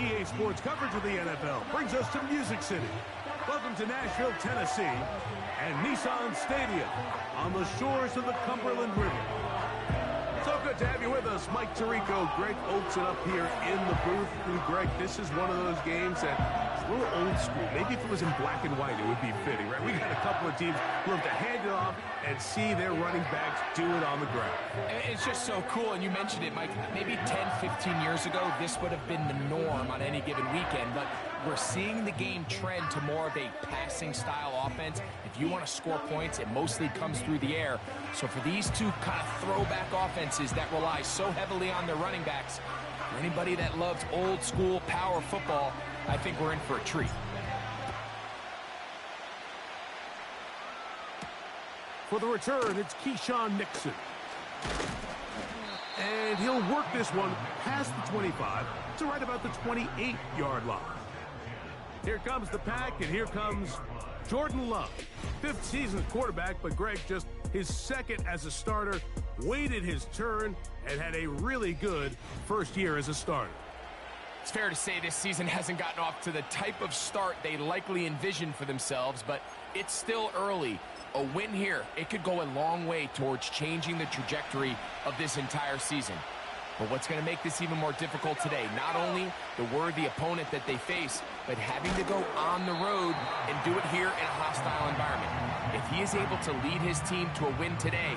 EA Sports coverage of the NFL brings us to Music City. Welcome to Nashville, Tennessee, and Nissan Stadium on the shores of the Cumberland River. So good to have you with us, Mike Tirico, Greg Olson up here in the booth. And Greg, this is one of those games that is a little old school. Maybe if it was in black and white, it would be fitting, right? We got a couple of teams who love to hand it off and see their running backs do it on the ground. It's just so cool, and you mentioned it, Mike. Maybe 10, 15 years ago, this would have been the norm on any given weekend, but we're seeing the game trend to more of a passing-style offense. If you want to score points, it mostly comes through the air. So for these two kind of throwback offenses that rely so heavily on their running backs, for anybody that loves old-school power football, I think we're in for a treat. For the return, it's Keyshawn Nixon. And he'll work this one past the 25 to right about the 28-yard line. Here comes the pack, and here comes Jordan Love. 5th season quarterback, but Greg, just his second as a starter, waited his turn and had a really good first year as a starter. It's fair to say this season hasn't gotten off to the type of start they likely envisioned for themselves, but it's still early. A win here, it could go a long way towards changing the trajectory of this entire season. But what's going to make this even more difficult today, not only the worthy opponent that they face, but having to go on the road and do it here in a hostile environment. If he is able to lead his team to a win today,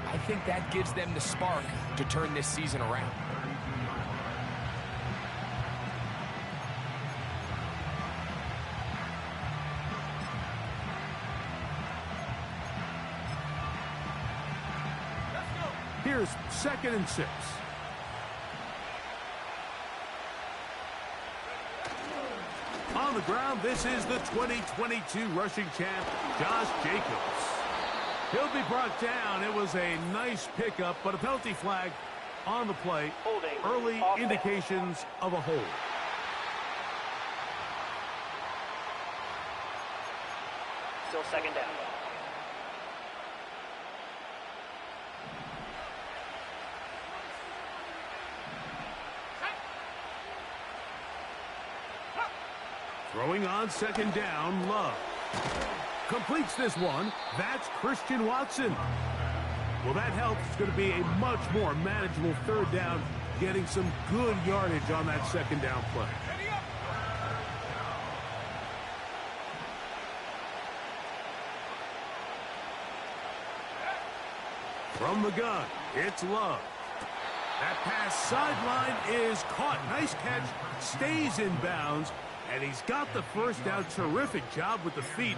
I think that gives them the spark to turn this season around. Here's 2nd and 6. On the ground, this is the 2022 rushing champ, Josh Jacobs. He'll be brought down. It was a nice pickup, but a penalty flag on the play. Early indications of a hold. Still 2nd down. Throwing on 2nd down, Love. Completes this one. That's Christian Watson. Well, that helps. It's going to be a much more manageable 3rd down, getting some good yardage on that 2nd down play. From the gun, it's Love. That pass sideline is caught. Nice catch, stays in bounds. And he's got the 1st down. Terrific job with the feet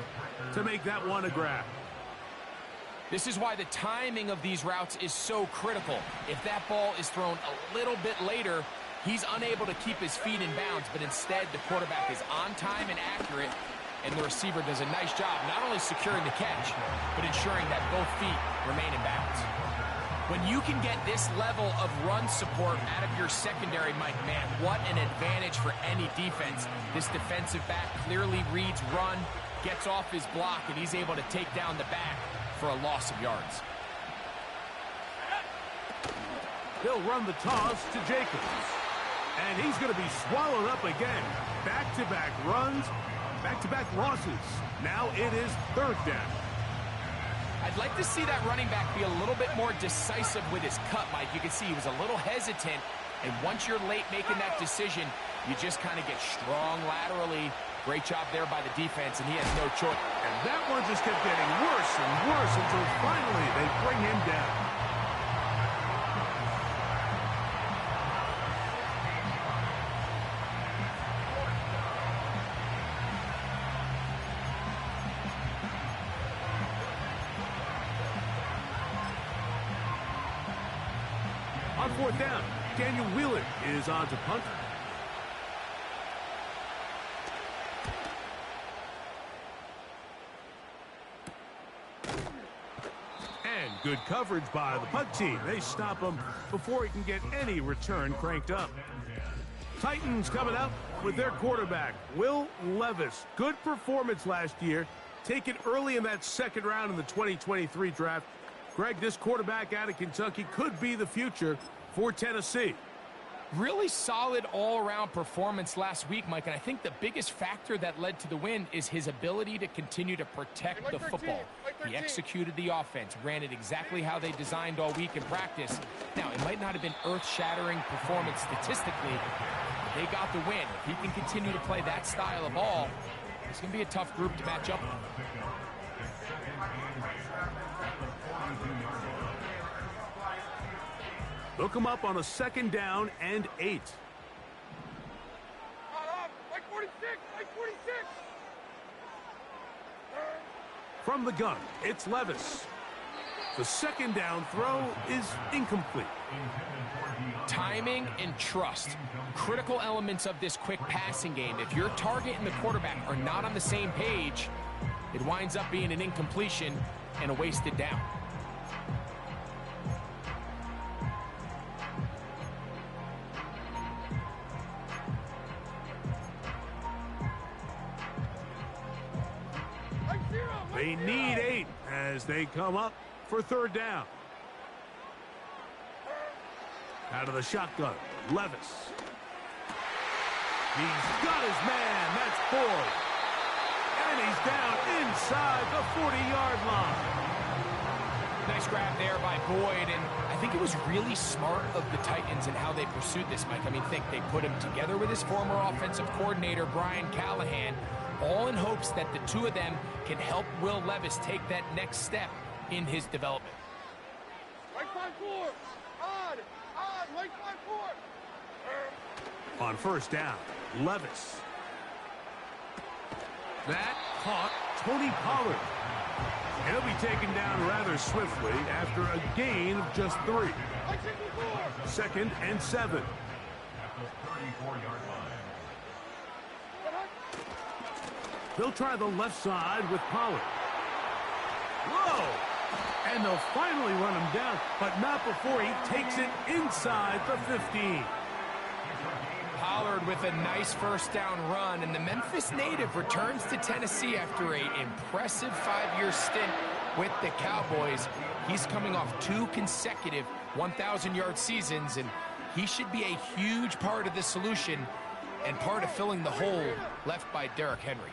to make that one a grab. This is why the timing of these routes is so critical. If that ball is thrown a little bit later, he's unable to keep his feet in bounds, but instead the quarterback is on time and accurate, and the receiver does a nice job not only securing the catch, but ensuring that both feet remain in bounds. When you can get this level of run support out of your secondary, Mike, man, what an advantage for any defense. This defensive back clearly reads run, gets off his block, and he's able to take down the back for a loss of yards. They'll run the toss to Jacobs. And he's going to be swallowed up again. Back-to-back runs, back-to-back losses. Now it is 3rd down. I'd like to see that running back be a little bit more decisive with his cut, Mike. You can see he was a little hesitant, and once you're late making that decision, you just kind of get strong laterally. Great job there by the defense, and he has no choice. And that one just kept getting worse and worse until finally they bring him down. On 4th down, Daniel Wheeler is on to punt. And good coverage by the punt team. They stop him before he can get any return cranked up. Titans coming up with their quarterback, Will Levis. Good performance last year. Taken early in that 2nd round in the 2023 draft. Greg, this quarterback out of Kentucky could be the future for Tennessee. Really solid all-around performance last week, Mike, and I think the biggest factor that led to the win is his ability to continue to protect the football. He executed the offense, ran it exactly how they designed all week in practice. Now, it might not have been earth-shattering performance statistically, but they got the win. If he can continue to play that style of ball, it's going to be a tough group to match up with. Look him up on a 2nd down and 8. Like 46, like 46. From the gun, it's Levis. The 2nd down throw is incomplete. Timing and trust, critical elements of this quick passing game. If your target and the quarterback are not on the same page, it winds up being an incompletion and a wasted down. They need 8 as they come up for 3rd down. Out of the shotgun, Levis. He's got his man. That's Boyd. And he's down inside the 40-yard line. Nice grab there by Boyd, and I think it was really smart of the Titans in how they pursued this, Mike. I mean, they put him together with his former offensive coordinator, Brian Callahan, all in hopes that the two of them can help Will Levis take that next step in his development. Right 5-4. Odd, right 5-4. On 1st down, Levis. That caught Tony Pollard. He'll be taken down rather swiftly after a gain of just 3. Like 64. 2nd and 7. They'll try the left side with Pollard. Whoa! And they'll finally run him down, but not before he takes it inside the 15. Pollard with a nice 1st down run, and the Memphis native returns to Tennessee after an impressive 5-year stint with the Cowboys. He's coming off 2 consecutive 1,000-yard seasons, and he should be a huge part of the solution and part of filling the hole left by Derrick Henry.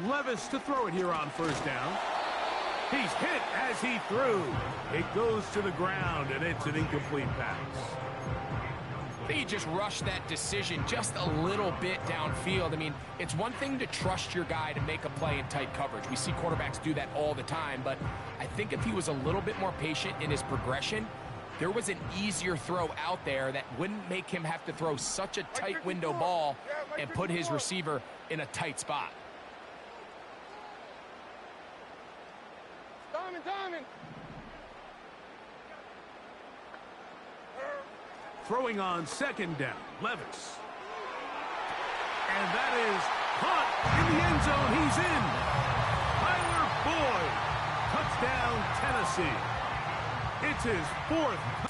Levis to throw it here on 1st down. He's hit as he threw. It goes to the ground, and it's an incomplete pass. He just rushed that decision just a little bit downfield. I mean, it's one thing to trust your guy to make a play in tight coverage. We see quarterbacks do that all the time, but I think if he was a little bit more patient in his progression, there was an easier throw out there that wouldn't make him have to throw such a tight window ball and put his receiver in a tight spot. Diamond. Throwing on 2nd down, Levis. And that is caught in the end zone. He's in. Tyler Boyd. Touchdown, Tennessee. It's his 4th.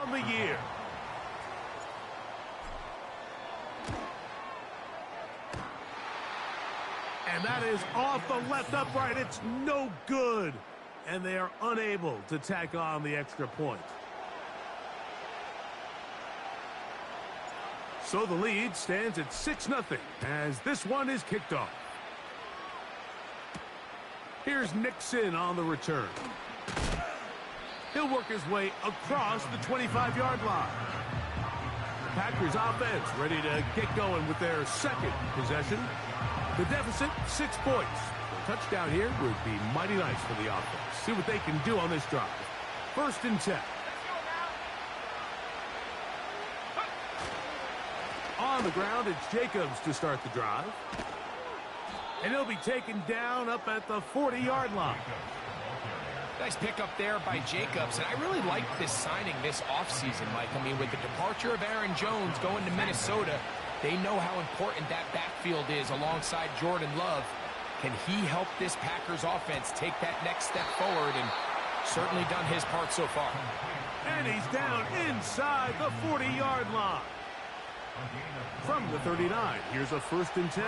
On the year. And that is off the left upright. It's no good. And they are unable to tack on the extra point. So the lead stands at 6-0 as this one is kicked off. Here's Nixon on the return. He'll work his way across the 25-yard line. The Packers offense ready to get going with their 2nd possession. The deficit, 6 points. A touchdown here would be mighty nice for the offense. See what they can do on this drive. 1st and 10. On the ground, it's Jacobs to start the drive. And he'll be taken down up at the 40-yard line. Nice pickup there by Jacobs, and I really like this signing this offseason, Mike. I mean, with the departure of Aaron Jones going to Minnesota, they know how important that backfield is alongside Jordan Love. Can he help this Packers offense take that next step forward? And certainly done his part so far. And he's down inside the 40-yard line. From the 39, here's a 1st and 10.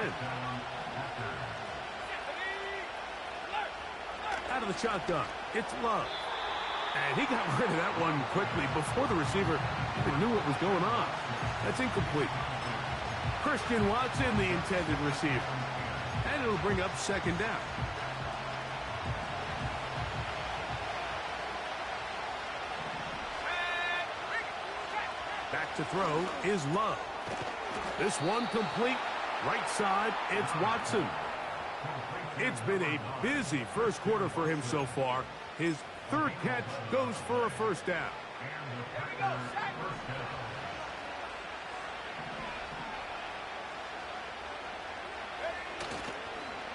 Out of the shotgun, it's Love. And he got rid of that one quickly before the receiver even knew what was going on. That's incomplete. Christian Watson, the intended receiver. And it'll bring up 2nd down. Back to throw is Love. This one complete. Right side, it's Watson. It's been a busy first quarter for him so far. His 3rd catch goes for a 1st down.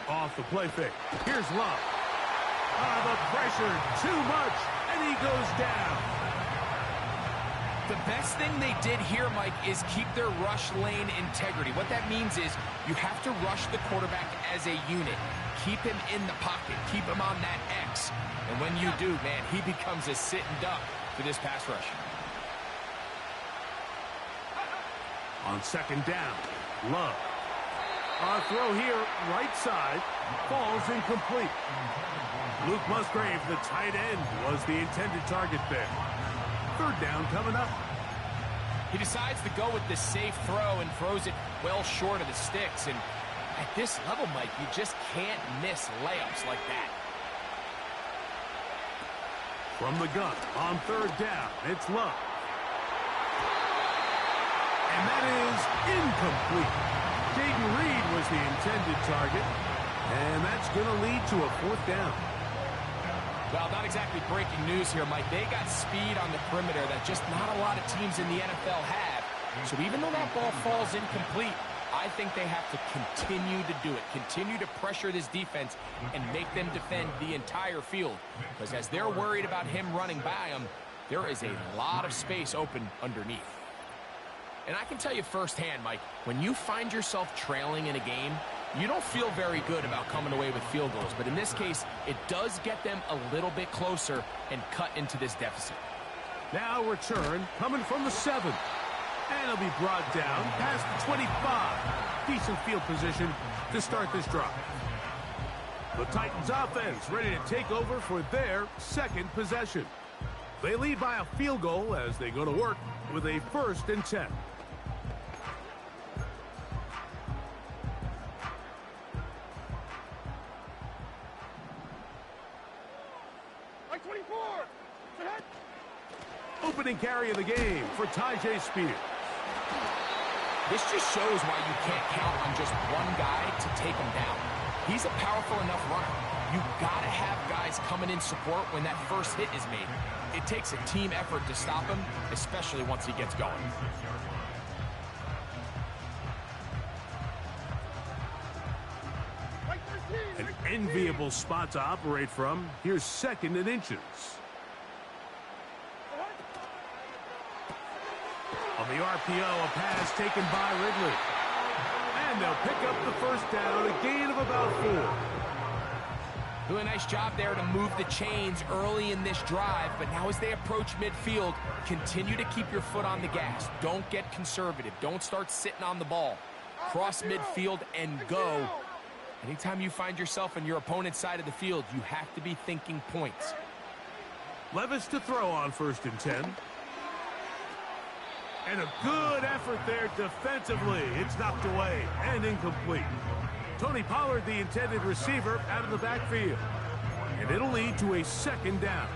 Off the play fake. Here's Love. The pressure, too much, and he goes down. The best thing they did here, Mike, is keep their rush lane integrity. What that means is you have to rush the quarterback as a unit. Keep him in the pocket. Keep him on that X. And when you do, man, he becomes a sitting duck for this pass rush. On 2nd down, Love. Our throw here, right side, falls incomplete. Luke Musgrave, the tight end, was the intended target there. 3rd down coming up. He decides to go with the safe throw and throws it well short of the sticks. And at this level, Mike, you just can't miss layups like that. From the gun, on 3rd down, it's Love. And that is incomplete. Jaden Reed was the intended target. And that's going to lead to a 4th down. Well, not exactly breaking news here, Mike. They got speed on the perimeter that just not a lot of teams in the NFL have. So even though that ball falls incomplete, I think they have to continue to do it. Continue to pressure this defense and make them defend the entire field. Because as they're worried about him running by them, there is a lot of space open underneath. And I can tell you firsthand, Mike, when you find yourself trailing in a game, you don't feel very good about coming away with field goals. But in this case, it does get them a little bit closer and cut into this deficit. Now return coming from the 7. And it'll be brought down past the 25. Decent field position to start this drive. The Titans offense ready to take over for their 2nd possession. They lead by a field goal as they go to work with a 1st and 10. Opening carry of the game for Tyjae Spears. This just shows why you can't count on just one guy to take him down. He's a powerful enough runner. You got to have guys coming in support when that first hit is made. It takes a team effort to stop him, especially once he gets going. An enviable spot to operate from. Here's 2nd and inches. On the RPO, a pass taken by Ridley. And they'll pick up the 1st down, a gain of about 4. Doing a nice job there to move the chains early in this drive, but now as they approach midfield, continue to keep your foot on the gas. Don't get conservative. Don't start sitting on the ball. Cross midfield and go. Anytime you find yourself on your opponent's side of the field, you have to be thinking points. Levis to throw on 1st and 10. And a good effort there defensively. It's knocked away and incomplete. Tony Pollard, the intended receiver, out of the backfield. And it'll lead to a 2nd down.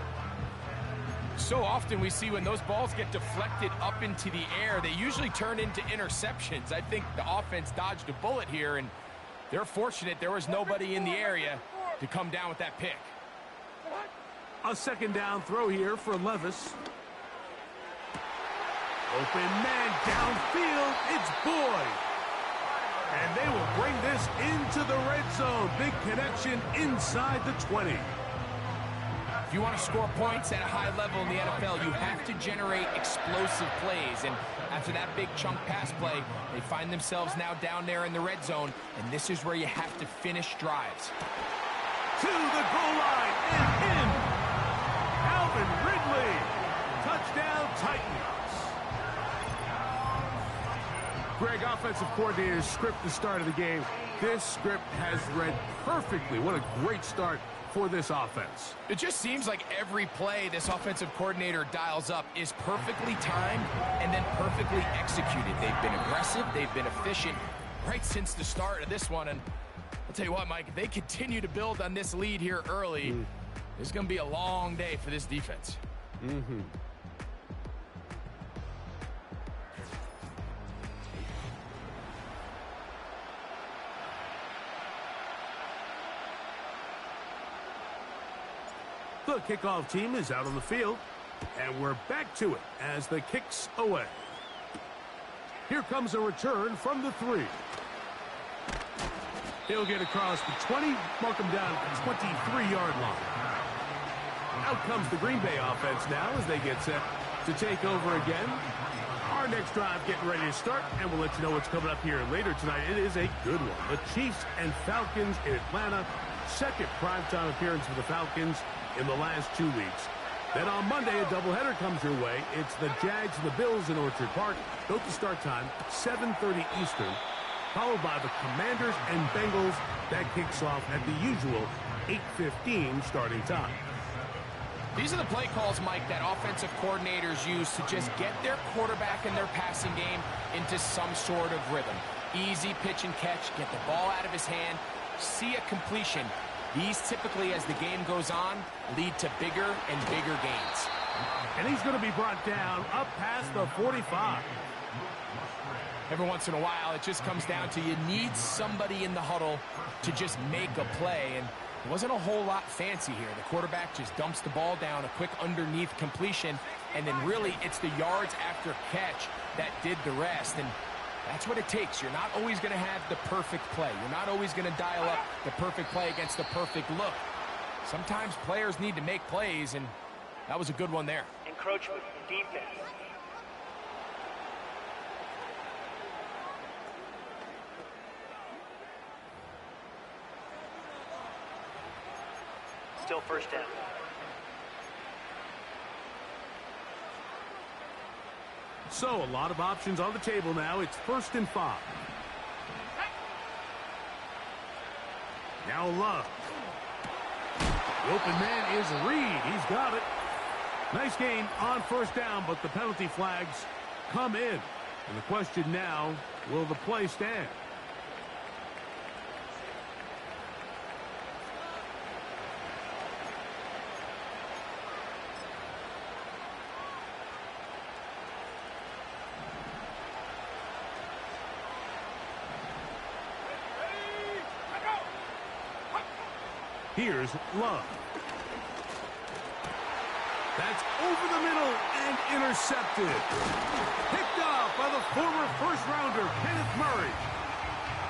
So often we see when those balls get deflected up into the air, they usually turn into interceptions. I think the offense dodged a bullet here, and they're fortunate there was nobody in the area to come down with that pick. A 2nd down throw here for Levis. Open man downfield. It's Boyd. And they will bring this into the red zone. Big connection inside the 20. If you want to score points at a high level in the NFL, you have to generate explosive plays. And after that big chunk pass play, they find themselves now down there in the red zone, and this is where you have to finish drives. To the goal line and in. Alvin Ridley. Touchdown, Titans. Greg, offensive coordinator's script the start of the game. This script has read perfectly. What a great start for this offense. It just seems like every play this offensive coordinator dials up is perfectly timed and then perfectly executed. They've been aggressive, they've been efficient right since the start of this one. And I'll tell you what, Mike, if they continue to build on this lead here early, it's going to be a long day for this defense. The kickoff team is out on the field, and we're back to it as the kick's away. Here comes a return from the 3. He'll get across the 20, mark him down at the 23-yard line. Out comes the Green Bay offense now as they get set to take over again. Our next drive getting ready to start, and we'll let you know what's coming up here later tonight. It is a good one. The Chiefs and Falcons in Atlanta. Second primetime appearance for the Falcons in the last 2 weeks. Then on Monday, a doubleheader comes your way. It's the Jags and the Bills in Orchard Park. Note the start time, 7:30 Eastern, followed by the Commanders and Bengals. That kicks off at the usual 8:15 starting time. These are the play calls, Mike, that offensive coordinators use to just get their quarterback and their passing game into some sort of rhythm. Easy pitch and catch, get the ball out of his hand, see a completion. These typically, as the game goes on, lead to bigger and bigger gains. And he's going to be brought down up past the 45. Every once in a while, it just comes down to you need somebody in the huddle to just make a play. And it wasn't a whole lot fancy here. The quarterback just dumps the ball down, a quick underneath completion, and then really it's the yards after catch that did the rest. And that's what it takes. You're not always going to have the perfect play. You're not always going to dial up the perfect play against the perfect look. Sometimes players need to make plays, and that was a good one there. Encroachment, defense. Still first down. So, a lot of options on the table now. It's 1st and 5. Now Love. The open man is Reed. He's got it. Nice gain on 1st down, but the penalty flags come in. And the question now, will the play stand? Here's Love. That's over the middle and intercepted. Picked off by the former first-rounder, Kenneth Murray.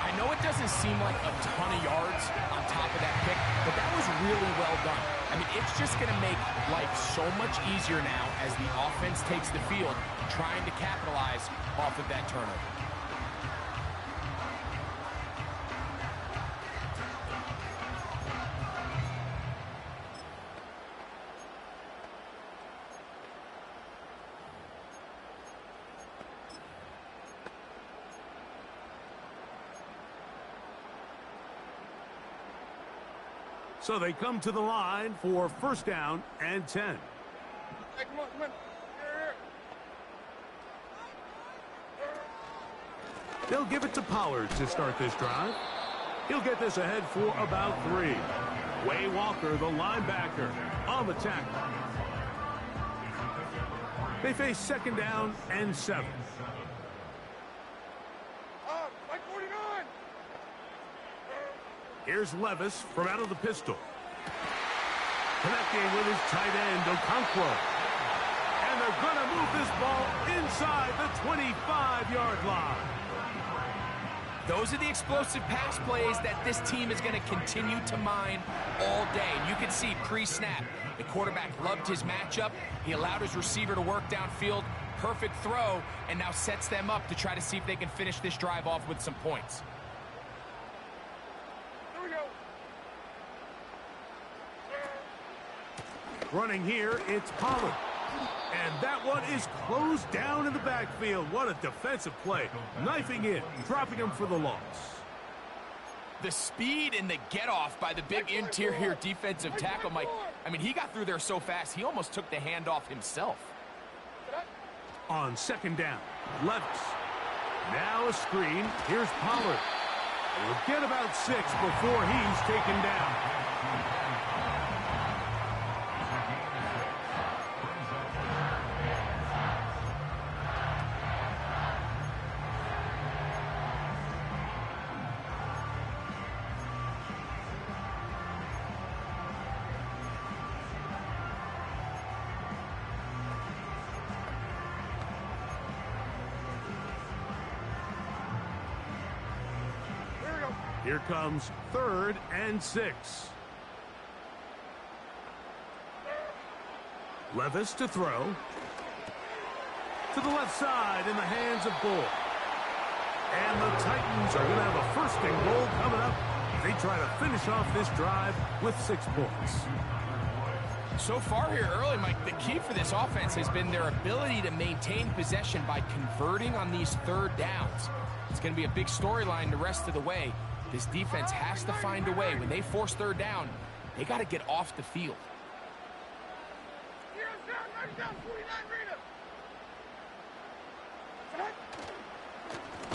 I know it doesn't seem like a ton of yards on top of that pick, but that was really well done. I mean, it's just going to make life so much easier now as the offense takes the field, trying to capitalize off of that turnover. So they come to the line for 1st down and 10. Hey, come on, come on. They'll give it to Pollard to start this drive. He'll get this ahead for about 3. Way Walker, the linebacker, on the tackle. They face 2nd down and 7. Like 49. Here's Levis from out of the pistol. Connecting with his tight end, Okonkwo. And they're going to move this ball inside the 25-yard line. Those are the explosive pass plays that this team is going to continue to mine all day. And you can see pre-snap, the quarterback loved his matchup. He allowed his receiver to work downfield. Perfect throw, and now sets them up to try to see if they can finish this drive off with some points. Here we go. Running here, it's Pollard. And that one is closed down in the backfield. What a defensive play. Knifing in, dropping him for the loss. The speed and the get-off by the big interior defensive tackle, Mike. I mean, he got through there so fast, he almost took the handoff himself. On second down, Levis. Now a screen. Here's Pollard. He'll get about 6 before he's taken down. Here comes 3rd and 6. Levis to throw. To the left side in the hands of Bull. And the Titans are going to have a 1st and goal coming up. They try to finish off this drive with 6 points. So far here early, Mike, the key for this offense has been their ability to maintain possession by converting on these 3rd downs. It's going to be a big storyline the rest of the way. This defense has to find a way. When they force 3rd down, they got to get off the field.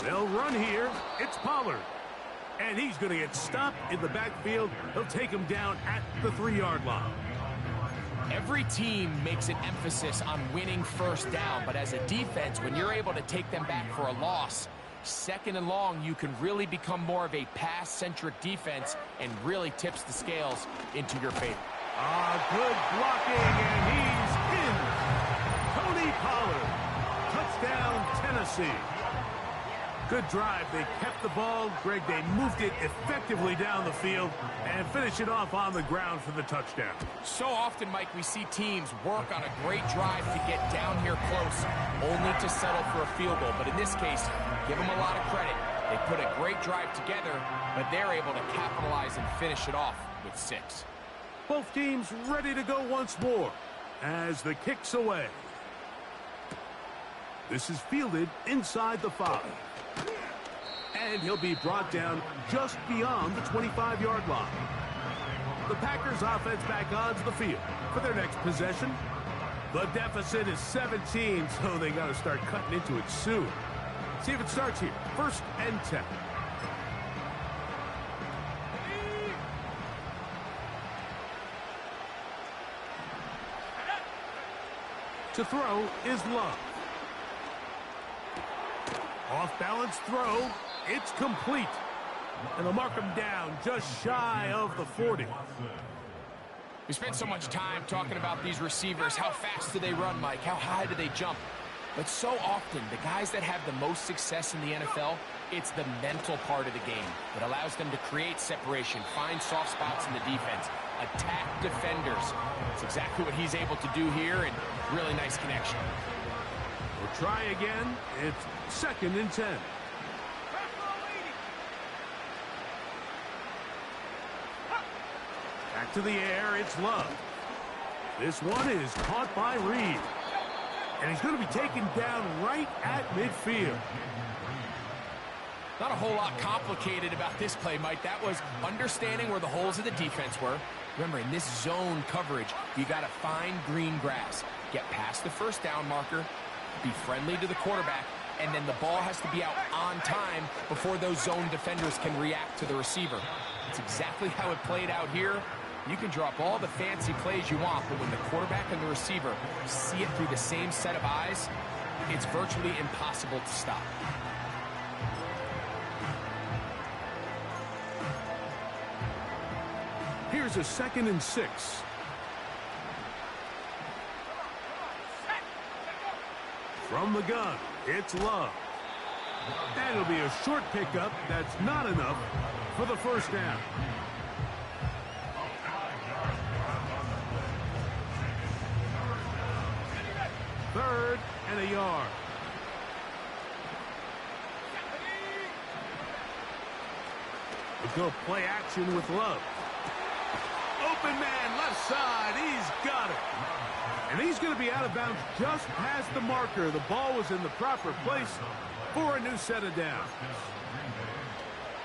They'll run here. It's Pollard. And he's going to get stopped in the backfield. He'll take him down at the 3-yard line. Every team makes an emphasis on winning 1st down, but as a defense, when you're able to take them back for a loss, 2nd and long, you can really become more of a pass-centric defense and really tips the scales into your favor. Good blocking, and he's in. Tony Pollard. Touchdown, Tennessee. Good drive. They kept the ball. Greg, they moved it effectively down the field and finish it off on the ground for the touchdown. So often, Mike, we see teams work on a great drive to get down here close, only to settle for a field goal. But in this case, give them a lot of credit. They put a great drive together, but they're able to capitalize and finish it off with 6. Both teams ready to go once more as the kick's away. This is fielded inside the 5. And he'll be brought down just beyond the 25-yard line. The Packers offense back onto the field for their next possession. The deficit is 17, so they got to start cutting into it soon. See if it starts here. 1st and 10. To throw is Love. Off-balance throw. It's complete. And they'll mark him down just shy of the 40. We spent so much time talking about these receivers. How fast do they run, Mike? How high do they jump? But so often, the guys that have the most success in the NFL, it's the mental part of the game that allows them to create separation, find soft spots in the defense, attack defenders. It's exactly what he's able to do here, and really nice connection. We'll try again. It's 2nd and 10. Back to the air, it's Love. This one is caught by Reed. And he's going to be taken down right at midfield. Not a whole lot complicated about this play, Mike. That was understanding where the holes of the defense were. Remember, in this zone coverage, you got to find green grass. Get past the 1st down marker, be friendly to the quarterback, and then the ball has to be out on time before those zone defenders can react to the receiver. It's exactly how it played out here. You can draw up all the fancy plays you want, but when the quarterback and the receiver see it through the same set of eyes, it's virtually impossible to stop. Here's a 2nd and 6. From the gun, it's Love. And it'll be a short pickup. That's not enough for the first down. Third and a yard. We'll go play action with Love. Open man, left side. He's got it. And he's going to be out of bounds just past the marker. The ball was in the proper place for a new set of downs.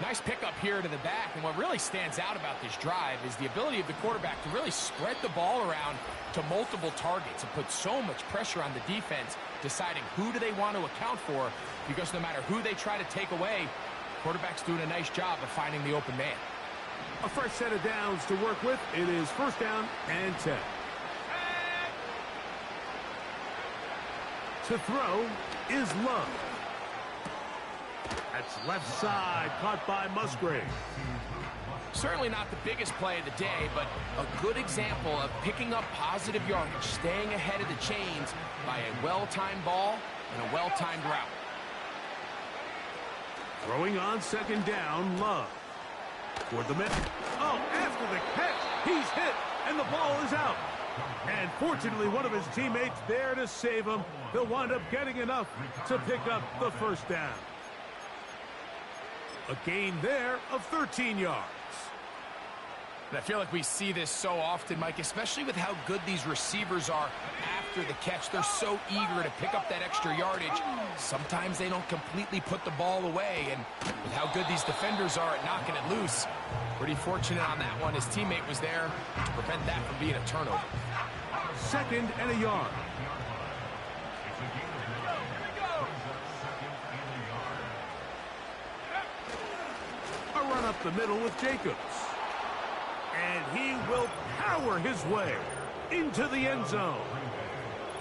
Nice pickup here to the back, and what really stands out about this drive is the ability of the quarterback to really spread the ball around to multiple targets and put so much pressure on the defense, deciding who do they want to account for, because no matter who they try to take away, quarterback's doing a nice job of finding the open man. A fresh set of downs to work with. It is first down and 10. To throw is Love. That's left side, caught by Musgrave. Certainly not the biggest play of the day, but a good example of picking up positive yardage, staying ahead of the chains by a well-timed ball and a well-timed route. Throwing on second down, Love. Toward the middle. Oh, after the catch, he's hit, and the ball is out. And fortunately, one of his teammates there to save him. He'll wind up getting enough to pick up the first down. A gain there of 13 yards. And I feel like we see this so often, Mike, especially with how good these receivers are after the catch. They're so eager to pick up that extra yardage. Sometimes they don't completely put the ball away, and with how good these defenders are at knocking it loose, pretty fortunate on that one. His teammate was there to prevent that from being a turnover. Second and a yard. A run up the middle with Jacobs. And he will power his way into the end zone.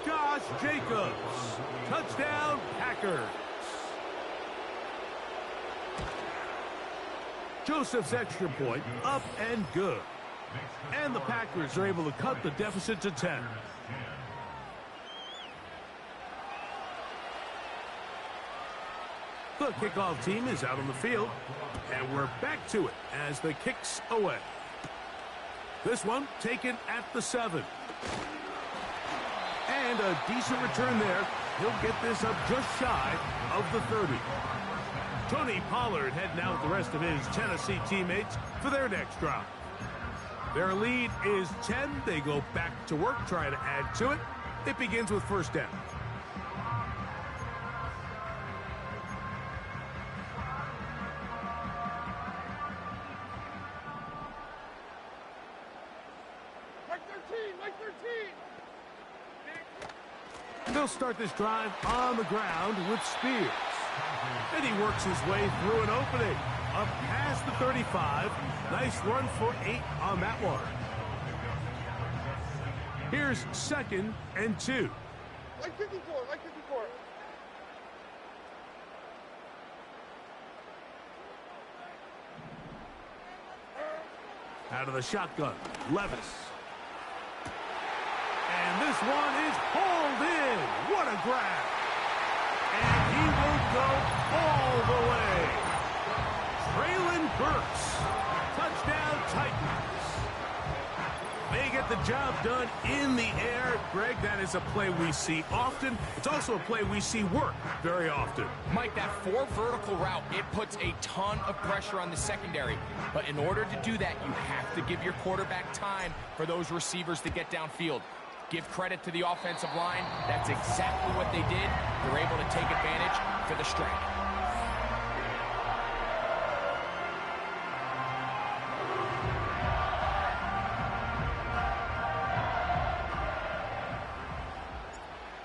Josh Jacobs. Touchdown, Packers. Joseph's extra point up and good. And the Packers are able to cut the deficit to 10. The kickoff team is out on the field, and we're back to it as the kick's away. This one taken at the 7. And a decent return there. He'll get this up just shy of the 30. Tony Pollard heading out with the rest of his Tennessee teammates for their next drive. Their lead is 10. They go back to work, trying to add to it. It begins with first down. Mike 13. They'll start this drive on the ground with Spears. And he works his way through an opening. Up past the 35. Nice run for 8 on that one. Here's second and 2. Like 54, like 54. Out of the shotgun, Levis. And this one is hauled in. What a grab. And he will go all the way. Traylon Burks. Touchdown Titans. They get the job done in the air. Greg, that is a play we see often. It's also a play we see work very often. Mike, that 4 vertical route, it puts a ton of pressure on the secondary. But in order to do that, you have to give your quarterback time for those receivers to get downfield. Give credit to the offensive line. That's exactly what they did. They're able to take advantage for the strike.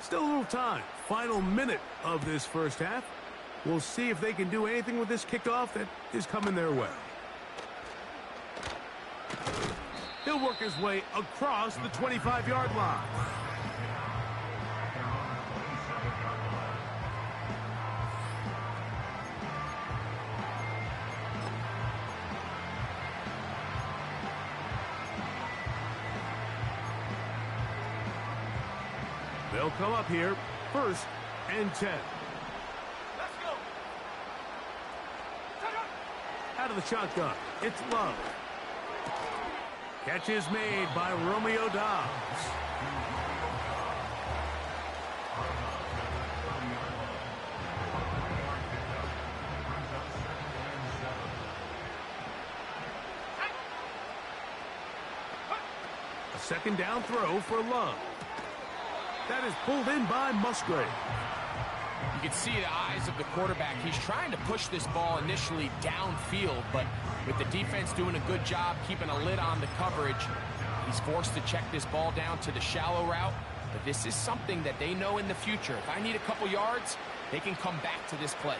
Still a little time. Final minute of this first half. We'll see if they can do anything with this kickoff that is coming their way. He'll work his way across the 25-yard line. They'll come up here, first and 10. Let's go. the shotgun. It's Love. Catch is made by Romeo Dobbs. A second down throw for Love. That is pulled in by Musgrave. You can see the eyes of the quarterback. He's trying to push this ball initially downfield, but with the defense doing a good job keeping a lid on the coverage, he's forced to check this ball down to the shallow route. But this is something that they know in the future. If I need a couple yards, they can come back to this play.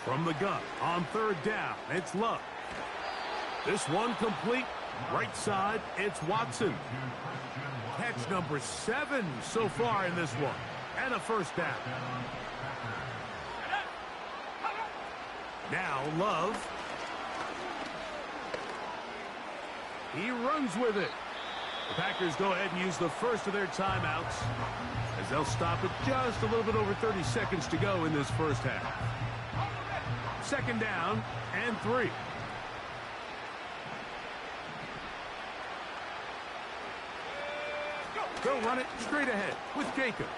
From the gun on third down, it's Love. This one complete. Right side, it's Watson. Catch number 7 so far in this one. And a first down. Now Love. He runs with it. The Packers go ahead and use the first of their timeouts as they'll stop it just a little bit over 30 seconds to go in this first half. Second down and 3. They'll run it straight ahead with Jacobs.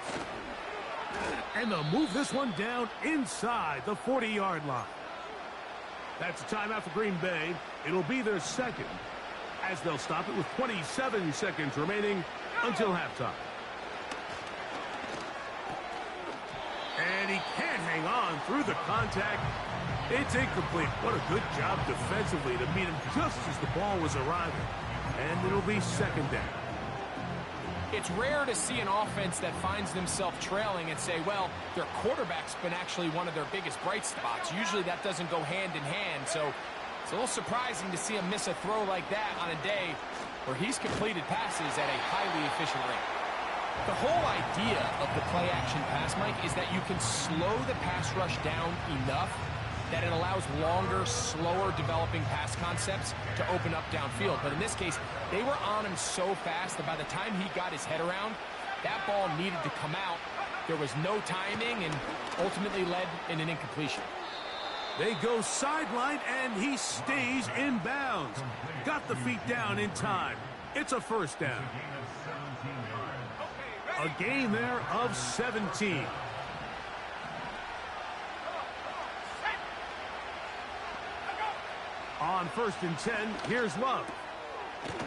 And they'll move this one down inside the 40-yard line. That's a timeout for Green Bay. It'll be their second as they'll stop it with 27 seconds remaining until halftime. And he can't hang on through the contact. It's incomplete. What a good job defensively to meet him just as the ball was arriving. And it'll be second down. It's rare to see an offense that finds themselves trailing and say, well, their quarterback's been actually one of their biggest bright spots. Usually that doesn't go hand in hand, so it's a little surprising to see him miss a throw like that on a day where he's completed passes at a highly efficient rate. The whole idea of the play-action pass, Mike, is that you can slow the pass rush down enough that it allows longer, slower developing pass concepts to open up downfield. But in this case, they were on him so fast that by the time he got his head around, that ball needed to come out. There was no timing and ultimately led in an incompletion. They go sideline, and he stays in bounds. Got the feet down in time. It's a first down. A gain there of 17. On 1st and 10, here's Love.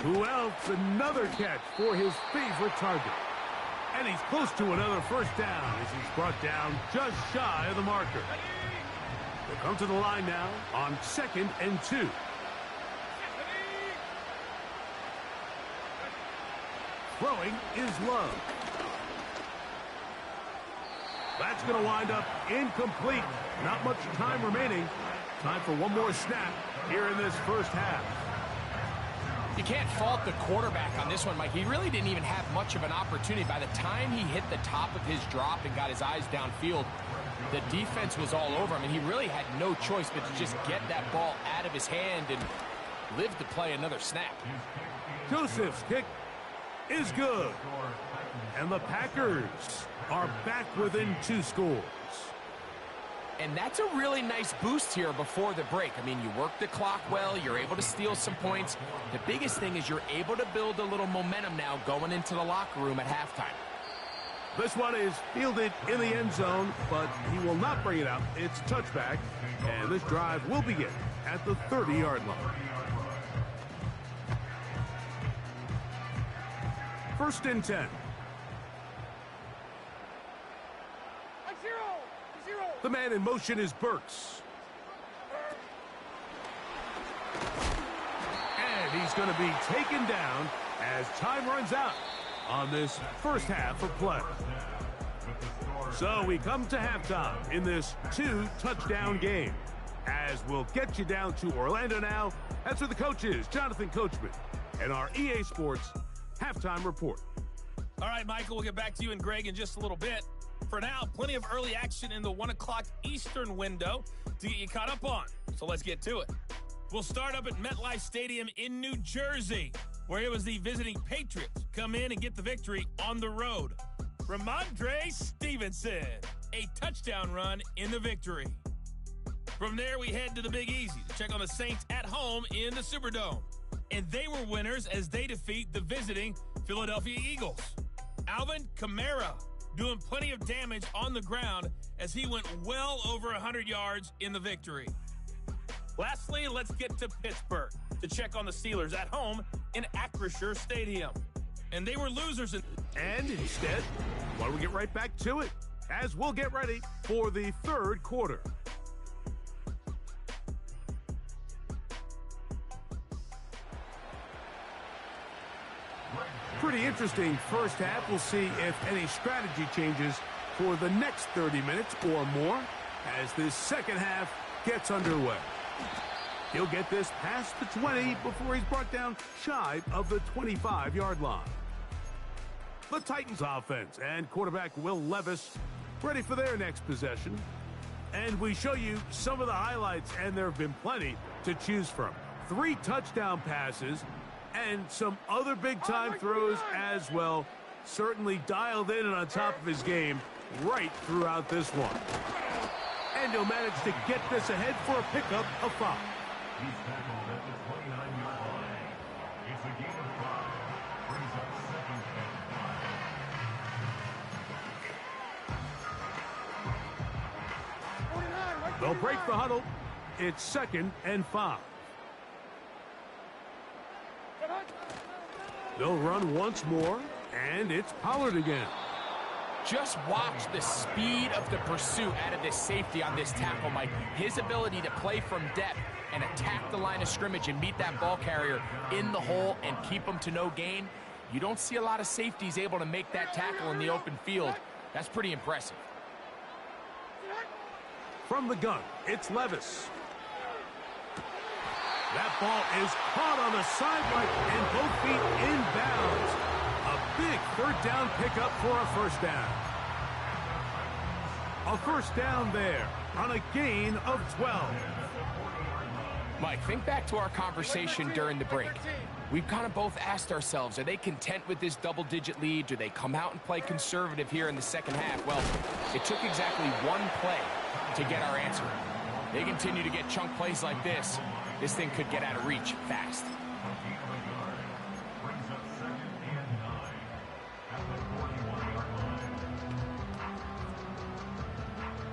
Who else? Another catch for his favorite target. And he's close to another first down as he's brought down just shy of the marker. They'll come to the line now on 2nd and 2. Throwing is Love. That's going to wind up incomplete. Not much time remaining. Time for one more snap here in this first half. You can't fault the quarterback on this one, Mike. He really didn't even have much of an opportunity. By the time he hit the top of his drop and got his eyes downfield, the defense was all over him, and he really had no choice but to just get that ball out of his hand and live to play another snap. Joseph's kick is good. And the Packers are back within 2 scores. And that's a really nice boost here before the break. I mean, you work the clock well. You're able to steal some points. The biggest thing is you're able to build a little momentum now going into the locker room at halftime. This one is fielded in the end zone, but he will not bring it out. It's a touchback, and this drive will begin at the 30-yard line. 1st and 10. The man in motion is Burks. And he's going to be taken down as time runs out on this first half of play. So we come to halftime in this 2-touchdown game. As we'll get you down to Orlando now, that's where the coach is, Jonathan Coachman, and our EA Sports halftime report. All right, Michael, we'll get back to you and Greg in just a little bit. For now, plenty of early action in the 1 o'clock Eastern window to get you caught up on. So let's get to it. We'll start up at MetLife Stadium in New Jersey, where it was the visiting Patriots come in and get the victory on the road. Ramondre Stevenson, a touchdown run in the victory. From there, we head to the Big Easy to check on the Saints at home in the Superdome. And they were winners as they defeat the visiting Philadelphia Eagles. Alvin Kamara doing plenty of damage on the ground as he went well over 100 yards in the victory. Lastly, let's get to Pittsburgh to check on the Steelers at home in Acrisure Stadium. And they were losers. And instead, why don't we get right back to it as we'll get ready for the third quarter. Pretty interesting first half. We'll see if any strategy changes for the next 30 minutes or more as this second half gets underway. He'll get this past the 20 before he's brought down shy of the 25-yard line. The Titans offense and quarterback Will Levis ready for their next possession. And we show you some of the highlights, and there have been plenty to choose from. 3 touchdown passes and some other big-time throws as well. Certainly dialed in and on top of his game right throughout this one. And he'll manage to get this ahead for a pickup of 5. He's tackled at the 29-yard line. It's a gain of 5. Brings up second and 5. They'll break the huddle. It's 2nd and 5. They'll run once more, and it's Pollard again. Just watch the speed of the pursuit out of this safety on this tackle, Mike. His ability to play from depth and attack the line of scrimmage and meet that ball carrier in the hole and keep him to no gain. You don't see a lot of safeties able to make that tackle in the open field. That's pretty impressive. From the gun, it's Levis. That ball is caught on the sideline and both feet inbounds. A big third down pickup for a first down. A first down there on a gain of 12. Mike, think back to our conversation during the break. We've kind of both asked ourselves, are they content with this double-digit lead? Do they come out and play conservative here in the second half? Well, it took exactly one play to get our answer. They continue to get chunk plays like this. This thing could get out of reach fast.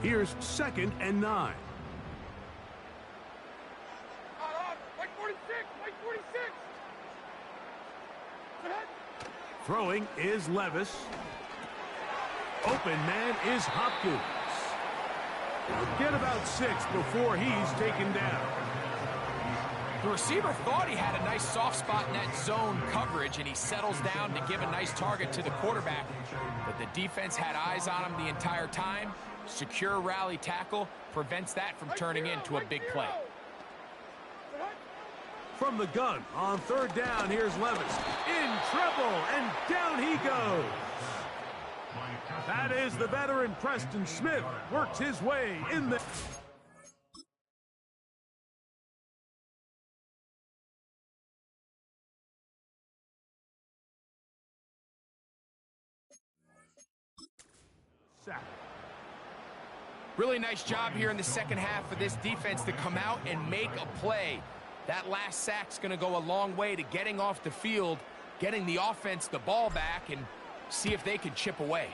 Here's 2nd and 9. Mike 46! Mike 46! Throwing is Levis. Open man is Hopkins. He'll get about 6 before he's taken down. The receiver thought he had a nice soft spot in that zone coverage, and he settles down to give a nice target to the quarterback. But the defense had eyes on him the entire time. Secure rally tackle prevents that from turning into a big play. From the gun on 3rd down, here's Levis. In trouble, and down he goes. That is the veteran Preston Smith. Works his way in the... sack. Really nice job here in the second half for this defense to come out and make a play. That last sack's going to go a long way to getting off the field, getting the offense the ball back, and see if they can chip away.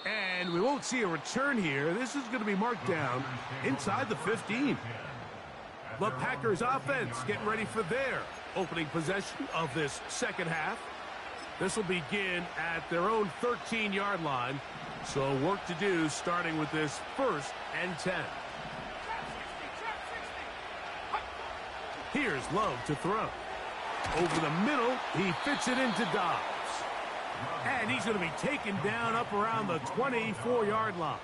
And we won't see a return here. This is going to be marked down inside the 15. The Packers offense getting ready for their opening possession of this second half. This will begin at their own 13-yard line. So work to do starting with this 1st and 10. Here's Love to throw. Over the middle, he fits it into Dobbs. And he's going to be taken down up around the 24-yard line.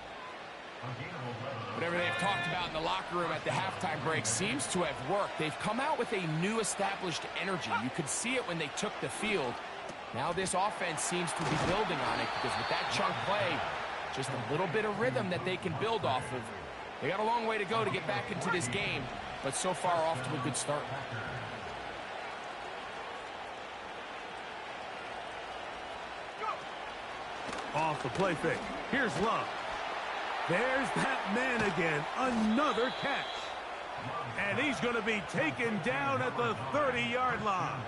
Whatever they've talked about in the locker room at the halftime break seems to have worked. They've come out with a new established energy. You could see it when they took the field. Now this offense seems to be building on it because with that chunk play, just a little bit of rhythm that they can build off of. They got a long way to go to get back into this game, but so far off to a good start. Off the play fake. Here's Love. There's that man again. Another catch. And he's going to be taken down at the 30-yard line.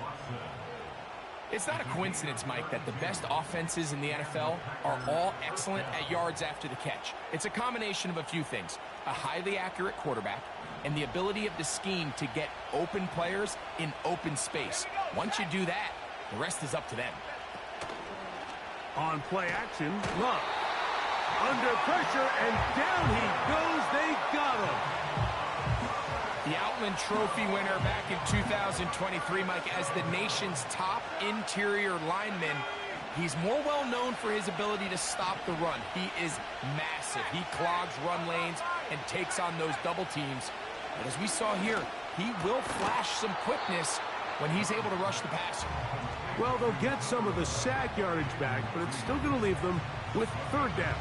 It's not a coincidence, Mike, that the best offenses in the NFL are all excellent at yards after the catch. It's a combination of a few things. A highly accurate quarterback and the ability of the scheme to get open players in open space. Once you do that, the rest is up to them. On play action, Love. Under pressure, and down he goes. They got him. The Outland Trophy winner back in 2023, Mike, as the nation's top interior lineman. He's more well known for his ability to stop the run. He is massive. He clogs run lanes and takes on those double teams. But as we saw here, he will flash some quickness when he's able to rush the passer. Well, they'll get some of the sack yardage back, but it's still going to leave them with third down.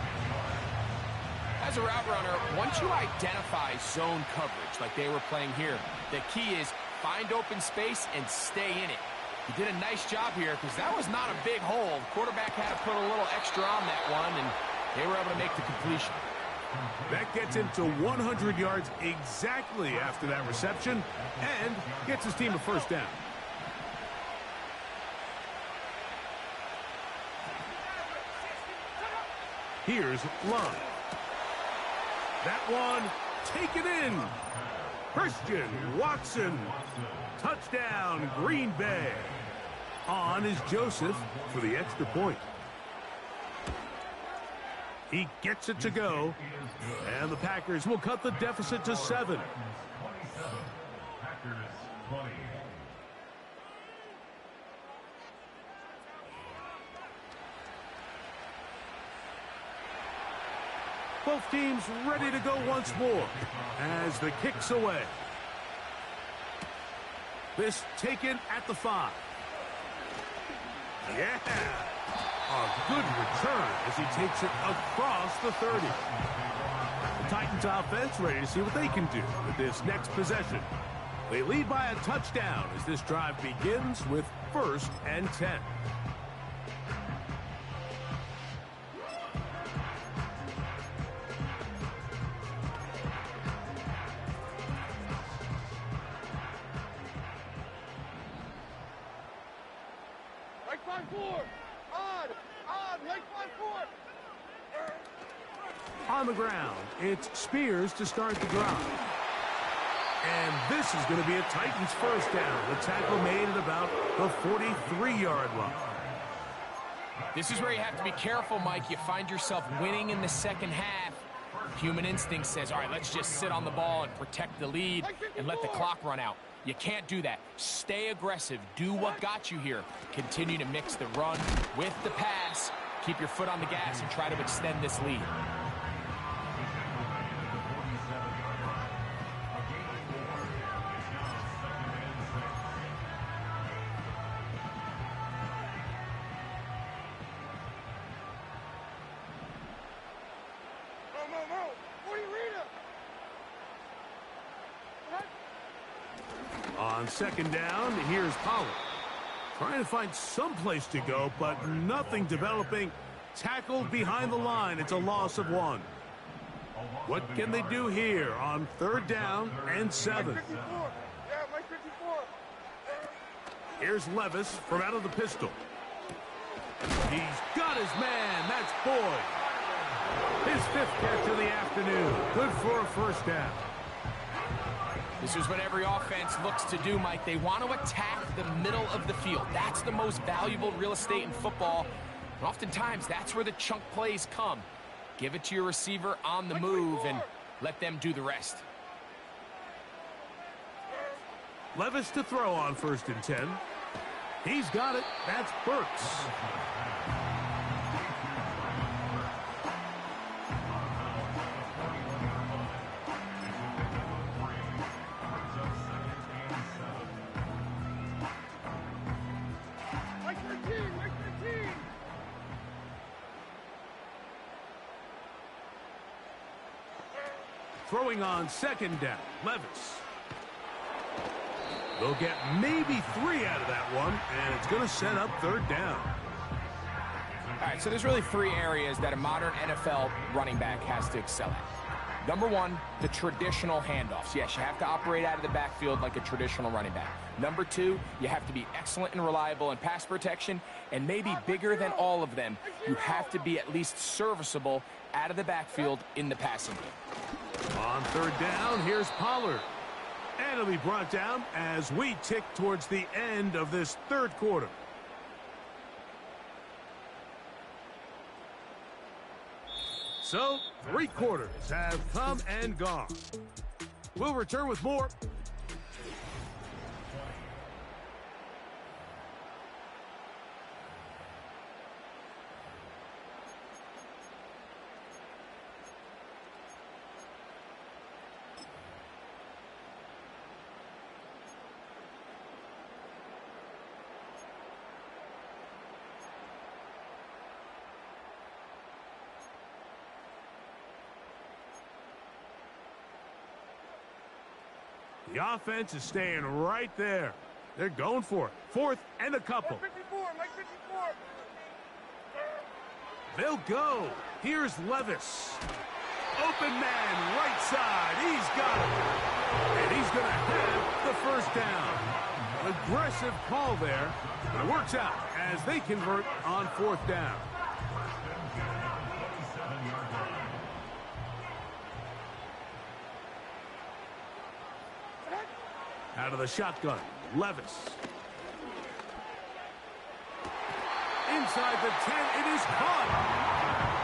As a route runner, once you identify zone coverage like they were playing here, the key is find open space and stay in it. He did a nice job here because that was not a big hole. The quarterback had to put a little extra on that one, and they were able to make the completion. That gets him to 100 yards exactly after that reception and gets his team a first down. Here's Love. That one taken in. Christian Watson. Touchdown, Green Bay. On is Joseph for the extra point. He gets it to go. And the Packers will cut the deficit to 7. Packers 20. Both teams ready to go once more as the kick's away. This taken at the 5. Yeah. A good return as he takes it across the 30. The Titans offense ready to see what they can do with this next possession. They lead by a touchdown as this drive begins with 1st and 10. Right side 4. On, right side 4. On the ground, it's Spears to start the drive. And this is going to be a Titans first down. The tackle made at about the 43-yard line. This is where you have to be careful, Mike. You find yourself winning in the second half. Human instinct says, all right, let's just sit on the ball and protect the lead and let the clock run out. You can't do that. Stay aggressive. Do what got you here. Continue to mix the run with the pass. Keep your foot on the gas and try to extend this lead. On second down, here's Pollard. Trying to find some place to go, but nothing developing. Tackled behind the line. It's a loss of 1. What can they do here on 3rd down and 7? Yeah, Mike 54. Here's Levis from out of the pistol. He's got his man. That's Boyd. His 5th catch of the afternoon. Good for a first down. This is what every offense looks to do, Mike. They want to attack the middle of the field. That's the most valuable real estate in football. And oftentimes, that's where the chunk plays come. Give it to your receiver on the move and let them do the rest. Levis to throw on 1st and 10. He's got it. That's Burks. Mike 13, Mike 13. Throwing on 2nd down, Levis. They'll get maybe 3 out of that one, and it's going to set up 3rd down. All right, so there's really 3 areas that a modern NFL running back has to excel at. Number 1, the traditional handoffs. Yes, you have to operate out of the backfield like a traditional running back. Number 2, you have to be excellent and reliable in pass protection, and maybe bigger than all of them, you have to be at least serviceable out of the backfield in the passing game. On 3rd down, here's Pollard. And it'll be brought down as we tick towards the end of this 3rd quarter. So, 3 quarters have come and gone. We'll return with more. The offense is staying right there. They're going for it. 4th and a couple. 54, Mike 54. They'll go. Here's Levis. Open man, right side. He's got it. And he's going to have the 1st down. Aggressive call there. But it works out as they convert on 4th down. Out of the shotgun, Levis. Inside the 10, it is caught.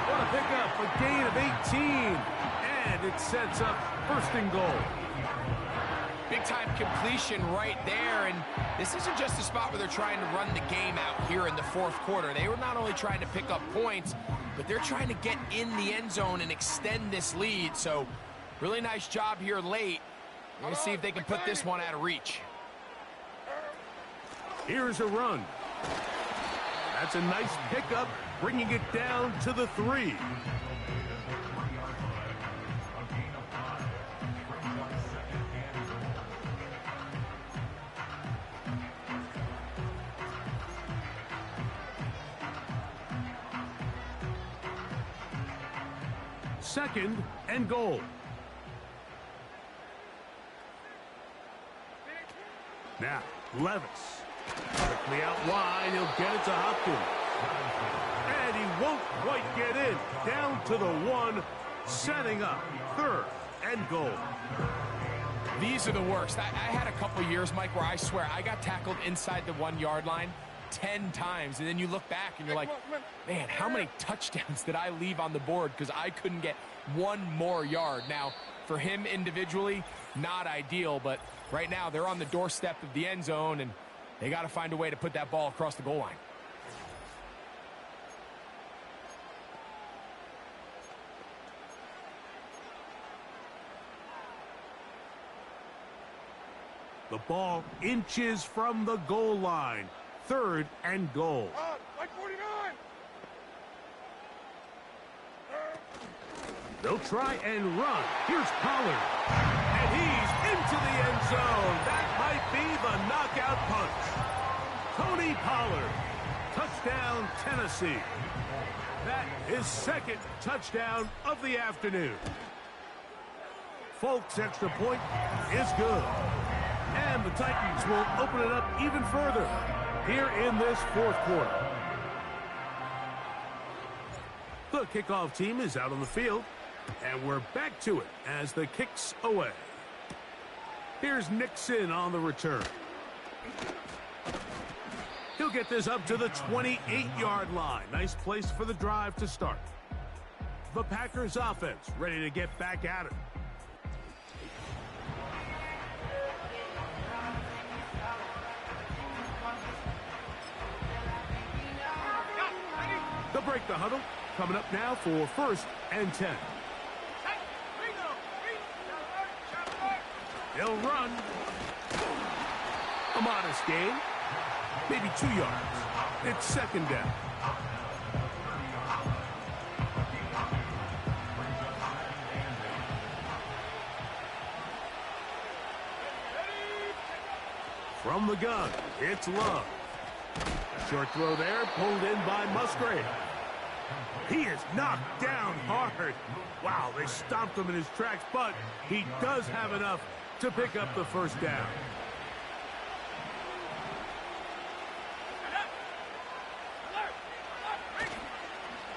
What a pickup, a gain of 18. And it sets up 1st and goal. Big-time completion right there, and this isn't just a spot where they're trying to run the game out here in the 4th quarter. They were not only trying to pick up points, but they're trying to get in the end zone and extend this lead. So, really nice job here late. We're going to see if they can put this one out of reach. Here's a run. That's a nice pickup, bringing it down to the 3. Second and goal. Now, Levis. Quickly out wide, he'll get it to Hopkins. And he won't quite get in. Down to the 1, setting up 3rd and goal. These are the worst. I had a couple years, Mike, where I swear I got tackled inside the 1-yard line 10 times. And then you look back and you're like, man, how many touchdowns did I leave on the board because I couldn't get 1 more yard? Now, for him individually, not ideal, but right now they're on the doorstep of the end zone, and they got to find a way to put that ball across the goal line. The ball inches from the goal line. 3rd and goal. Mike 49. They'll try and run. Here's Pollard. And he's into the end zone. That might be the knockout punch. Tony Pollard. Touchdown, Tennessee. That is 2nd touchdown of the afternoon. Folks' extra point is good. And the Titans will open it up even further here in this 4th quarter. The kickoff team is out on the field. And we're back to it as the kick's away. Here's Nixon on the return. He'll get this up to the 28-yard line. Nice place for the drive to start. The Packers offense ready to get back at it. They'll break the huddle. Coming up now for 1st and 10. They'll run. A modest gain. Maybe 2 yards. It's 2nd down. From the gun, it's Love. Short throw there, pulled in by Musgrave. He is knocked down hard. Wow, they stomped him in his tracks, but he does have enough to pick up the first down.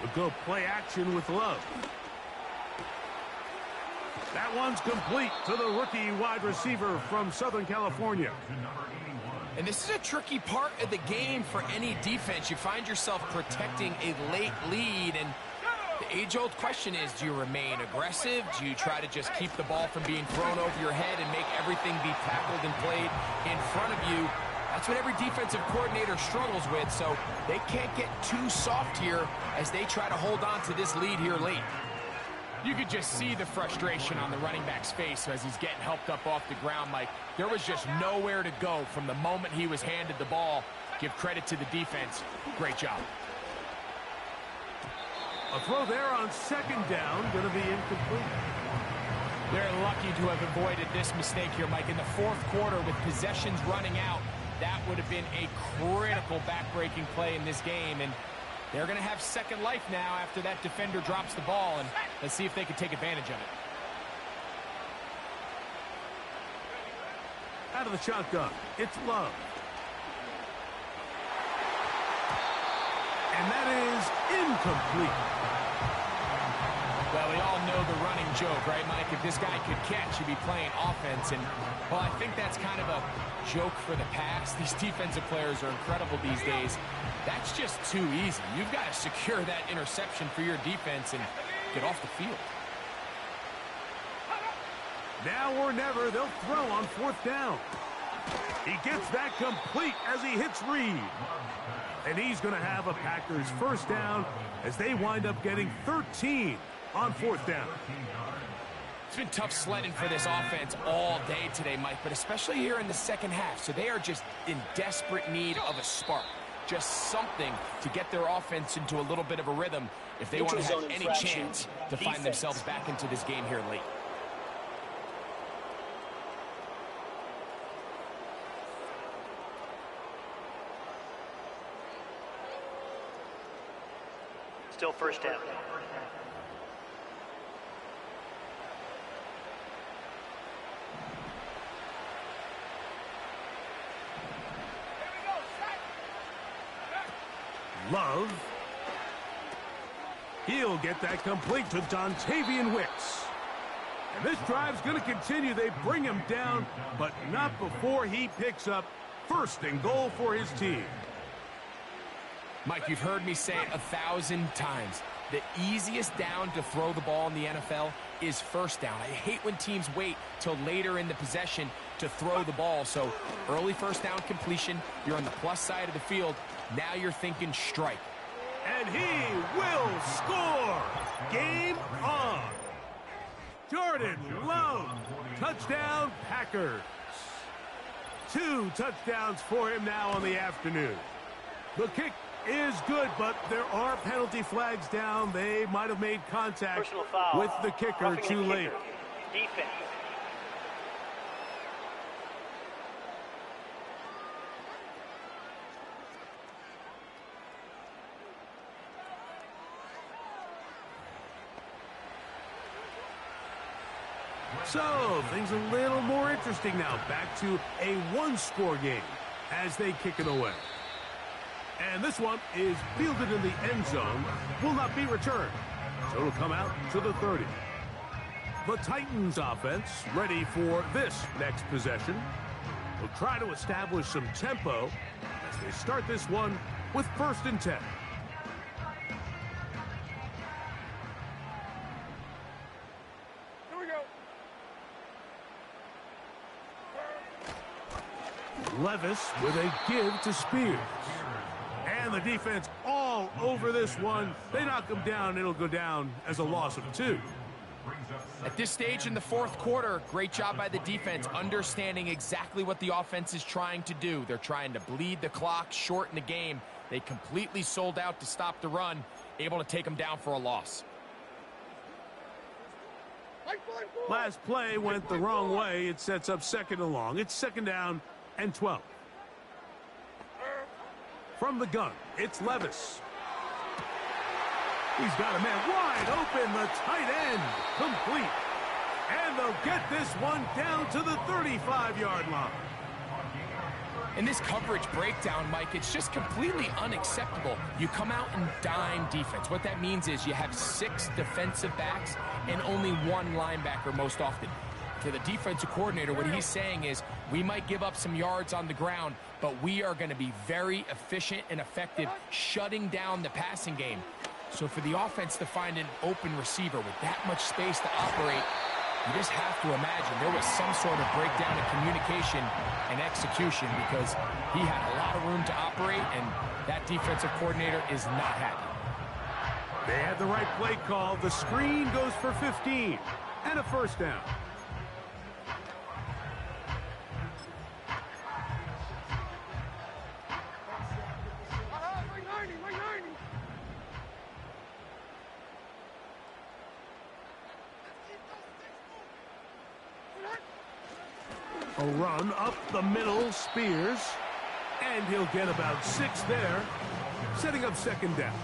We'll go play action with Love. That one's complete to the rookie wide receiver from Southern California. And this is a tricky part of the game for any defense. You find yourself protecting a late lead, and the age-old question is, do you remain aggressive? Do you try to just keep the ball from being thrown over your head and make everything be tackled and played in front of you? That's what every defensive coordinator struggles with, so they can't get too soft here as they try to hold on to this lead here late. You could just see the frustration on the running back's face as he's getting helped up off the ground, Mike. There was just nowhere to go from the moment he was handed the ball. Give credit to the defense. Great job. A throw there on second down, going to be incomplete. They're lucky to have avoided this mistake here, Mike. In the fourth quarter, with possessions running out, that would have been a critical back-breaking play in this game, and they're going to have second life now after that defender drops the ball, and let's see if they can take advantage of it. Out of the shotgun, it's Love. And that is incomplete. Well, we all know the running joke, right, Mike? If this guy could catch, he'd be playing offense, and, well, I think that's kind of a joke for the past. These defensive players are incredible these days. That's just too easy. You've got to secure that interception for your defense and get off the field. Now or never, they'll throw on fourth down. He gets that complete as he hits Reed. And he's going to have a Packers first down as they wind up getting 13 on fourth down. It's been tough sledding for this offense all day today, Mike, but especially here in the second half. So they are just in desperate need of a spark. Just something to get their offense into a little bit of a rhythm if they want to have any chance to find themselves back into this game here late. Still first down. Love. He'll get that complete to Dontavian Wicks. And this drive's going to continue. They bring him down, but not before he picks up first and goal for his team. Mike, you've heard me say it 1,000 times. The easiest down to throw the ball in the NFL is first down. I hate when teams wait till later in the possession to throw the ball. So early first down completion, you're on the plus side of the field. Now you're thinking strike. And he will score. Game on. Jordan Love, touchdown Packers. 2 touchdowns for him now on the afternoon. The kick is good, but there are penalty flags down. They might have made contact with the kicker too late. Defense. So, things a little more interesting now. Back to a one-score game as they kick it away. And this one is fielded in the end zone, will not be returned. So it'll come out to the 30. The Titans offense ready for this next possession. Will try to establish some tempo as they start this one with 1st and 10. Here we go. Levis with a give to Spears. And the defense all over this one. They knock him down. It'll go down as a loss of 2. At this stage in the fourth quarter, great job by the defense, understanding exactly what the offense is trying to do. They're trying to bleed the clock, shorten the game. They completely sold out to stop the run, able to take them down for a loss. Last play went the wrong way. It sets up 2nd and long. It's 2nd down and 12. From the gun, it's Levis. He's got a man wide open, the tight end, complete. And they'll get this one down to the 35-yard line. In this coverage breakdown, Mike, it's just completely unacceptable. You come out and dime defense. What that means is you have 6 defensive backs and only 1 linebacker most often. To the defensive coordinator, what he's saying is we might give up some yards on the ground, but we are going to be very efficient and effective shutting down the passing game. So for the offense to find an open receiver with that much space to operate, you just have to imagine there was some sort of breakdown in communication and execution because he had a lot of room to operate, and that defensive coordinator is not happy. They had the right play call. The screen goes for 15 and a first down. A run up the middle, Spears, and he'll get about 6 there, setting up second down.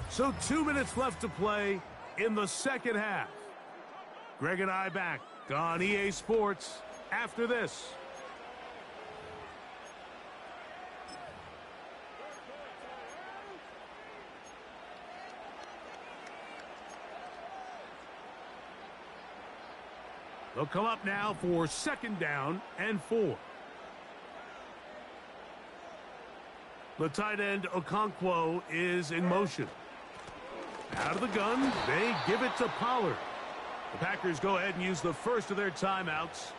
So 2 minutes left to play in the second half. Greg and I back on EA Sports after this. They'll come up now for second down and 4. The tight end Okonkwo is in motion. Out of the gun, they give it to Pollard. The Packers go ahead and use the first of their timeouts.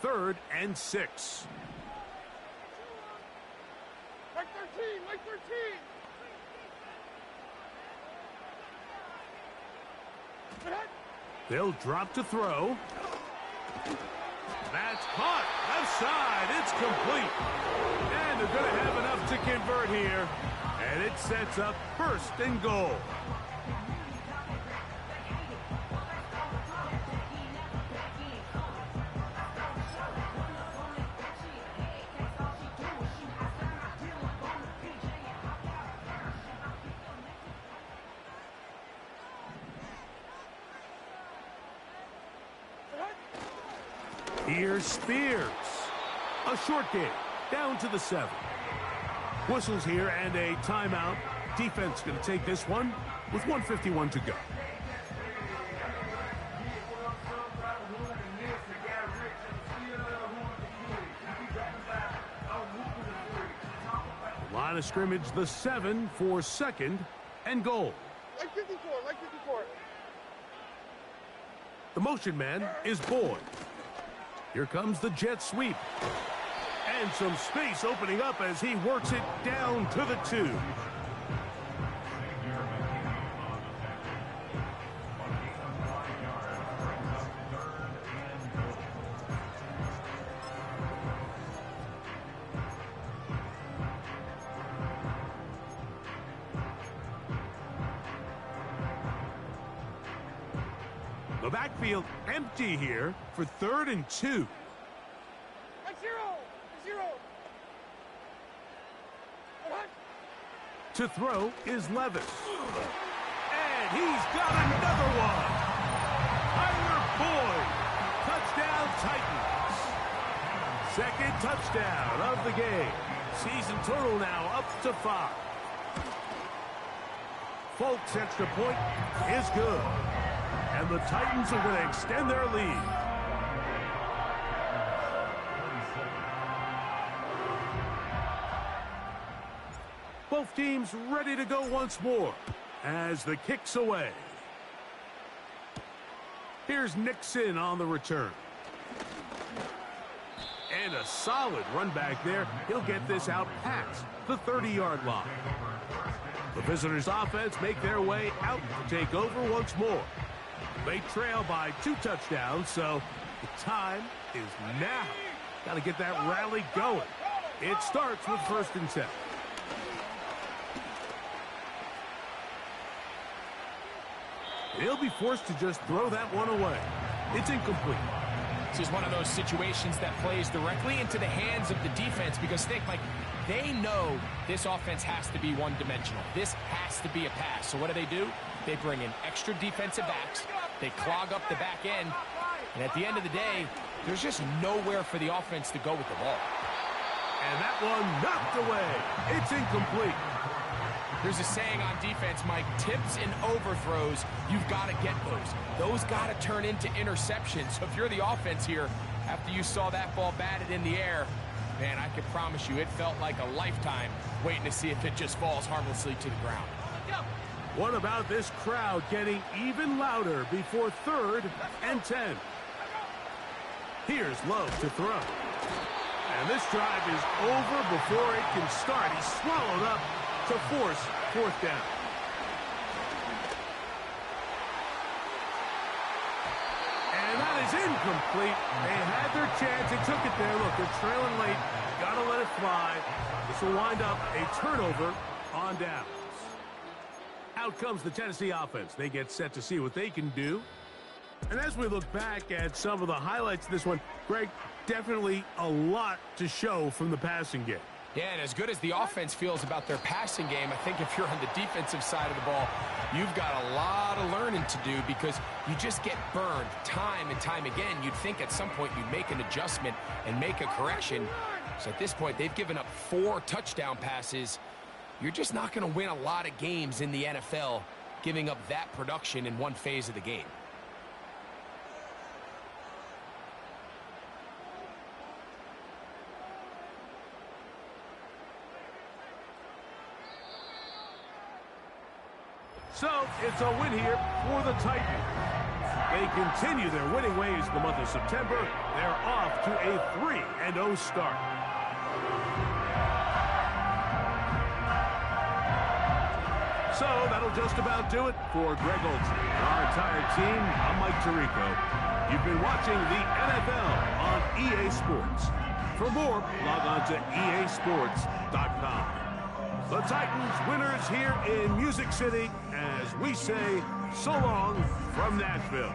Third and 6. Like 13, like 13. They'll drop to throw. That's caught. Left side. It's complete. And they're going to have enough to convert here. And it sets up first and goal. Here's Spears. A short game, down to the 7. Whistles here and a timeout. Defense going to take this one with 1:51 to go. Line of scrimmage, the 7 for second and goal. Like 54, like 54. The motion man is Boyd. Here comes the jet sweep. And some space opening up as he works it down to the 2. The backfield empty here for 3rd and 2. Like 0. To throw is Levis. And he's got another one. Tyler Boyd. Touchdown Titans. Second touchdown of the game. Season total now up to 5. Folks' extra point is good. And the Titans are going to extend their lead. Both teams ready to go once more as the kick's away. Here's Nixon on the return. And a solid run back there. He'll get this out past the 30-yard line. The visitors' offense make their way out to take over once more. They trail by 2 touchdowns, so the time is now. Got to get that rally going. It starts with 1st and 10. He'll be forced to just throw that one away. It's incomplete. This is one of those situations that plays directly into the hands of the defense because think, like, they know this offense has to be one-dimensional. This has to be a pass. So what do? They bring in extra defensive backs. They clog up the back end. And at the end of the day, there's just nowhere for the offense to go with the ball. And that one knocked away. It's incomplete. There's a saying on defense, Mike, tips and overthrows, you've got to get those. Those got to turn into interceptions. So if you're the offense here, after you saw that ball batted in the air, man, I can promise you it felt like a lifetime waiting to see if it just falls harmlessly to the ground. What about this crowd getting even louder before 3rd and 10? Here's Love to throw. And this drive is over before it can start. He's swallowed up to force 4th down. And that is incomplete. They had their chance. They took it there. Look, they're trailing late. Got to let it fly. This will wind up a turnover on downs. Out comes the Tennessee offense. They get set to see what they can do. And as we look back at some of the highlights of this one, Greg, definitely a lot to show from the passing game. Yeah, and as good as the offense feels about their passing game, I think if you're on the defensive side of the ball, you've got a lot of learning to do because you just get burned time and time again. You'd think at some point you'd make an adjustment and make a correction. So at this point, they've given up 4 touchdown passes. You're just not going to win a lot of games in the NFL giving up that production in one phase of the game. So, it's a win here for the Titans. They continue their winning ways in the month of September. They're off to a 3-0 start. So, that'll just about do it for Greg Olson. Our entire team, I'm Mike Tirico. You've been watching the NFL on EA Sports. For more, log on to easports.com. The Titans winners here in Music City as we say so long from Nashville.